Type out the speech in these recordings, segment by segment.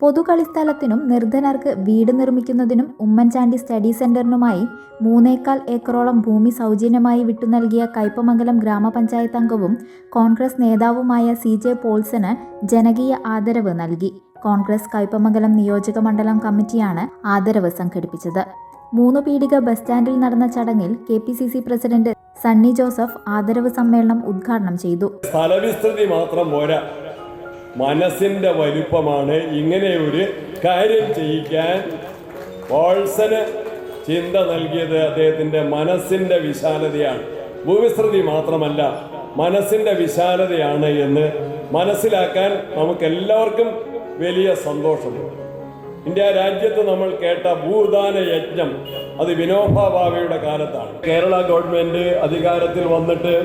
പൊതുകളിസ്ഥലത്തിനും നിർധനർക്ക് വീട് നിർമ്മിക്കുന്നതിനും ഉമ്മൻചാണ്ടി സ്റ്റഡി സെന്ററിനുമായി 3.25 ഏക്കറോളം ഭൂമി സൗജന്യമായി വിട്ടു നൽകിയ കയ്പമംഗലം ഗ്രാമപഞ്ചായത്ത് അംഗവും കോൺഗ്രസ് നേതാവുമായ CJ പോൾസന് ജനകീയ ആദരവ് നൽകി. കോൺഗ്രസ് കയ്പമംഗലം നിയോജക മണ്ഡലം കമ്മിറ്റിയാണ് ആദരവ് സംഘടിപ്പിച്ചത്. 3 പീടിക ബസ് സ്റ്റാൻഡിൽ നടന്ന ചടങ്ങിൽ KPCC പ്രസിഡന്റ് സണ്ണി ജോസഫ് ആദരവ് സമ്മേളനം ഉദ്ഘാടനം ചെയ്തു. സ്ഥലവിസ്തൃതി മാത്രം പോരാ, മനസ്സിന്റെ വലിപ്പമാണ് ഇങ്ങനെ ഒരു കാര്യം ചെയ്യിക്കാൻ പോൾസന് ചിന്ത നൽകിയത്. അദ്ദേഹത്തിന്റെ മനസ്സിന്റെ വിശാലതയാണ്, ഭൂവിസ്തൃതി മാത്രമല്ല മനസ്സിന്റെ വിശാലതയാണ് എന്ന് മനസ്സിലാക്കാൻ നമുക്കെല്ലാവർക്കും വലിയ സന്തോഷമുണ്ട്. ഇന്ത്യ രാജ്യത്ത് നമ്മൾ കേട്ട ഭൂദാന യജ്ഞം അത് വിനോബ ഭാവെയുടെ കാലത്താണ്. കേരള ഗവൺമെന്റ് അധികാരത്തിൽ വന്നിട്ട്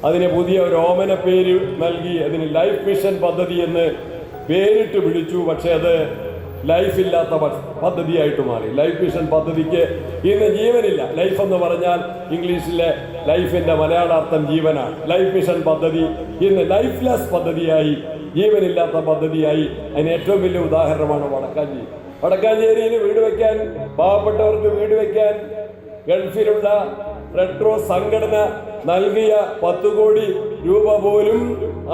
അതിന് പുതിയ ഒരു ഓമന പേര് നൽകി, അതിന് ലൈഫ് മിഷൻ പദ്ധതി എന്ന് പേരിട്ട് വിളിച്ചു. പക്ഷേ അത് ലൈഫ് ഇല്ലാത്ത പദ്ധതിയായിട്ട് മാറി. ലൈഫ് മിഷൻ പദ്ധതിക്ക് ഇന്ന് ജീവനില്ല. ലൈഫ് എന്ന് പറഞ്ഞാൽ ഇംഗ്ലീഷിലെ ലൈഫിന്റെ മലയാളാർത്ഥം ജീവനാണ്. ലൈഫ് മിഷൻ പദ്ധതി ഇന്ന് ലൈഫ്ലെസ് പദ്ധതിയായി, ജീവനില്ലാത്ത പദ്ധതിയായി. അതിന് ഏറ്റവും വലിയ ഉദാഹരണമാണ് വടക്കാഞ്ചേരി. വടക്കാഞ്ചേരിയിൽ വീട് വയ്ക്കാൻ, പാവപ്പെട്ടവർക്ക് വീട് വയ്ക്കാൻ ഗൾഫിലുള്ള റെഡ് ക്രോസ് സംഘടന നൽകിയ 10 കോടി രൂപ പോലും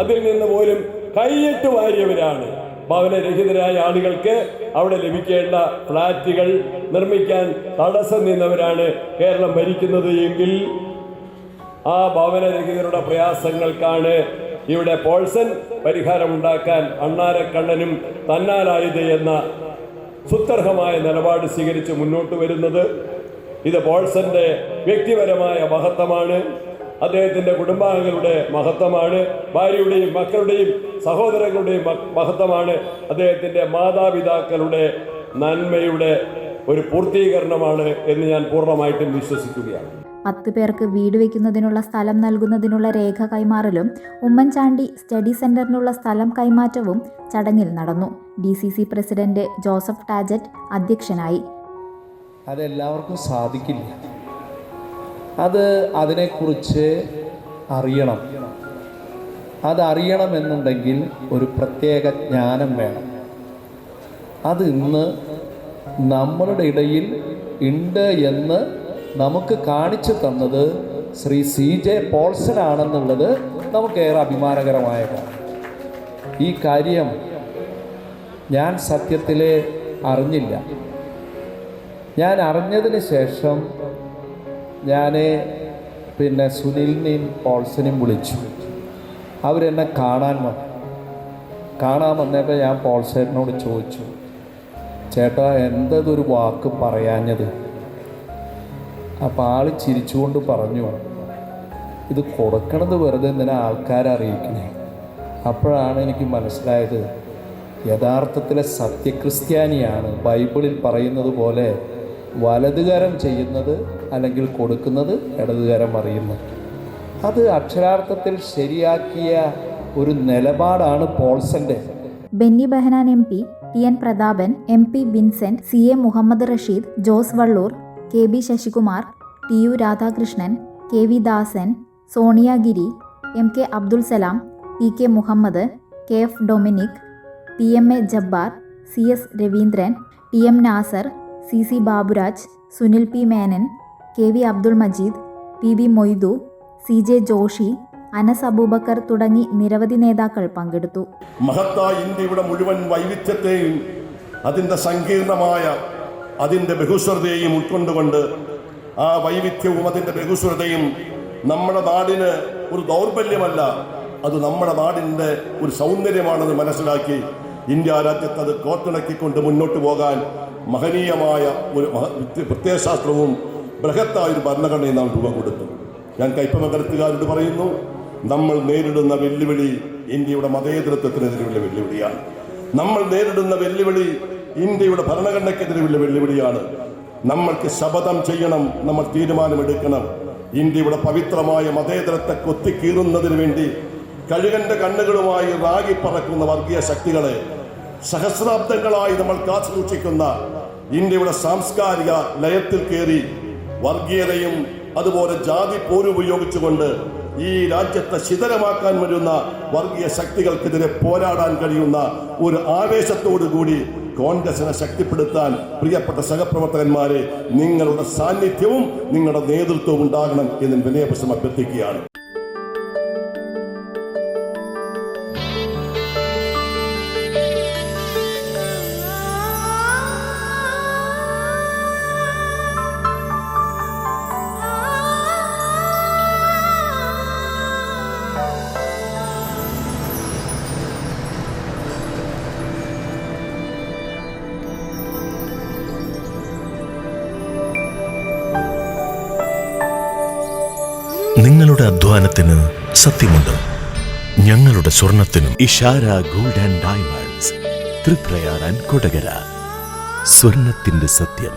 അതിൽ നിന്ന് പോലും കൈയിട്ട് വാരിയവരാണ്. ഭവനരഹിതരായ ആളുകൾക്ക് അവിടെ ലഭിക്കേണ്ട ഫ്ളാറ്റുകൾ നിർമ്മിക്കാൻ തടസ്സം നിന്നവരാണ് കേരളം ഭരിക്കുന്നത് എങ്കിൽ ആ ഭവനരഹിതരുടെ പ്രയാസങ്ങൾക്കാണ് ഇവിടെ പോൾസൺ പരിഹാരമുണ്ടാക്കാൻ അണ്ണാരക്കണ്ണനും തന്നാലായത് എന്ന സുത്യർഹമായ നിലപാട് സ്വീകരിച്ച് മുന്നോട്ട് വരുന്നത്. ഇത് പോൾസന്റെ വ്യക്തിപരമായ മഹത്വമാണ്, അദ്ദേഹത്തിന്റെ കുടുംബാംഗങ്ങളുടെ മഹത്വമാണ്, ഭാര്യയുടെയും മക്കളുടെയും സഹോദരങ്ങളുടെയും മഹത്വമാണ്, അദ്ദേഹത്തിന്റെ മാതാപിതാക്കളുടെ നന്മയുടെ ഒരു പൂർത്തീകരണമാണ് എന്ന് ഞാൻ പൂർണ്ണമായിട്ടും വിശ്വസിക്കുകയാണ്. 10 പേർക്ക് വീട് വയ്ക്കുന്നതിനുള്ള സ്ഥലം നൽകുന്നതിനുള്ള രേഖ കൈമാറലും ഉമ്മൻചാണ്ടി സ്റ്റഡി സെന്ററിനുള്ള സ്ഥലം കൈമാറ്റവും ചടങ്ങിൽ നടന്നു. DCC പ്രസിഡന്റ് ജോസഫ് ടാജറ്റ് അധ്യക്ഷനായി. അതെല്ലാവർക്കും സാധിക്കില്ല. അതിനെക്കുറിച്ച് അറിയണം. അതറിയണമെന്നുണ്ടെങ്കിൽ ഒരു പ്രത്യേക ജ്ഞാനം വേണം. അത് ഇന്ന് നമ്മളുടെ ഇടയിൽ ഉണ്ട് എന്ന് നമുക്ക് കാണിച്ചു തന്നത് ശ്രീ CJ പോൾസൺ ആണെന്നുള്ളത് നമുക്കേറെ അഭിമാനകരമായ കാര്യം. ഈ കാര്യം ഞാൻ സത്യത്തിൽ അറിഞ്ഞില്ല. ഞാൻ അറിഞ്ഞതിന് ശേഷം ഞാൻ സുനിലിനെയും പോൾസനെയും വിളിച്ചു. അവരെന്നെ കാണാൻ വന്നപ്പോൾ ഞാൻ പോൾസനോട് ചോദിച്ചു, ചേട്ടാ എന്തൊരു വാക്ക് പറയാഞ്ഞത്? അപ്പോൾ ആൾ ചിരിച്ചുകൊണ്ട് പറഞ്ഞു, ഇത് കൊടുക്കണത് വെറുതെ എന്തിനാ ആൾക്കാരെ അറിയിക്കണേ. അപ്പോഴാണ് എനിക്ക് മനസ്സിലായത് യഥാർത്ഥത്തിലെ സത്യക്രിസ്ത്യാനിയാണ് ബൈബിളിൽ പറയുന്നത് പോലെ വലതുകരം ചെയ്യുന്നത് അല്ലെങ്കിൽ കൊടുക്കുന്നത് ഇടതുകരം അറിയുന്നത്. അത് അക്ഷരാർത്ഥത്തിൽ ശരിയാക്കിയ ഒരു നിലപാടാണ് പോൾസന്റെ. Benny Behanan MP, TN Prathapan, MP Vincent, CA Muhammad Rasheed, Jose Vallur, KB Sasikumar, TU Radhakrishnan, KV Dasan, Sonia Giri, MK Abdul Salam, PK Muhammad, KF Dominic, PMA Jabbar, CS Raveendran, TM Nasar, CC Baburaj, Sunil P Menon, KV Abdul Majeed, PB Moidu, CJ Joshy, Anas Aboobacker തുടങ്ങി നിരവധി നേതാക്കൾ പങ്കെടുത്തു. മഹത്തായ ഇന്ത്യയുടെ മുഴുവൻ വൈവിധ്യത്തെയും അതിൻ്റെ സങ്കീർണമായ അതിൻ്റെ ബഹുസ്വരതയെയും ഉൾക്കൊണ്ടുകൊണ്ട് ആ വൈവിധ്യവും അതിൻ്റെ ബഹുസ്വരതയും നമ്മുടെ നാടിന് ഒരു ദൗർബല്യമല്ല, അത് നമ്മുടെ നാടിൻ്റെ ഒരു സൗന്ദര്യമാണെന്ന് മനസ്സിലാക്കി ഇന്ത്യ രാജ്യത്ത് അത് കോർത്തിണക്കിക്കൊണ്ട് മുന്നോട്ട് പോകാൻ മഹനീയമായ ഒരു പ്രത്യയശാസ്ത്രവും ബൃഹത്തായ ഒരു ഭരണഘടനയും നാം രൂപം കൊടുത്തു. ഞാൻ കയ്പമംഗലത്തുകാരോട് പറയുന്നു, നമ്മൾ നേരിടുന്ന വെല്ലുവിളി ഇന്ത്യയുടെ മതേതരത്വത്തിനെതിരെയുള്ള വെല്ലുവിളിയാണ്. നമ്മൾ നേരിടുന്ന വെല്ലുവിളി ഇന്ത്യയുടെ ഭരണഘടനയ്ക്കെതിരെയുള്ള വെല്ലുവിളിയാണ്. നമ്മൾക്ക് ശപഥം ചെയ്യണം, നമ്മൾ തീരുമാനമെടുക്കണം. ഇന്ത്യയുടെ പവിത്രമായ മതേതരത്തെ കൊത്തിക്കീറുന്നതിന് വേണ്ടി കഴുകന്റെ കണ്ണുകളുമായി റാഗിപ്പറക്കുന്ന വർഗീയ ശക്തികളെ സഹസ്രാബ്ദങ്ങളായി നമ്മൾ കാത്തുസൂക്ഷിക്കുന്ന ഇന്ത്യയുടെ സാംസ്കാരിക ലയത്തിൽ കയറി വർഗീയതയും അതുപോലെ ജാതി പോരുപയോഗിച്ചുകൊണ്ട് ഈ രാജ്യത്തെ ശിഥിലമാക്കാൻ വരുന്ന വർഗീയ ശക്തികൾക്കെതിരെ പോരാടാൻ കഴിയുന്ന ഒരു ആവേശത്തോടു കൂടി കോൺഗ്രസിനെ ശക്തിപ്പെടുത്താൻ പ്രിയപ്പെട്ട സഹപ്രവർത്തകന്മാരെ, നിങ്ങളുടെ സാന്നിധ്യവും നിങ്ങളുടെ നേതൃത്വവും ഉണ്ടാകണം എന്ന് വിനയപ്രസം അഭ്യർത്ഥിക്കുകയാണ്. നിങ്ങളുടെ അധ്വാനത്തിന് സത്യമുണ്ട്, ഞങ്ങളുടെ സ്വർണത്തിനും. Ishara gold and diamonds, Triprayar and Kodakara. സ്വർണത്തിന്റെ സത്യം.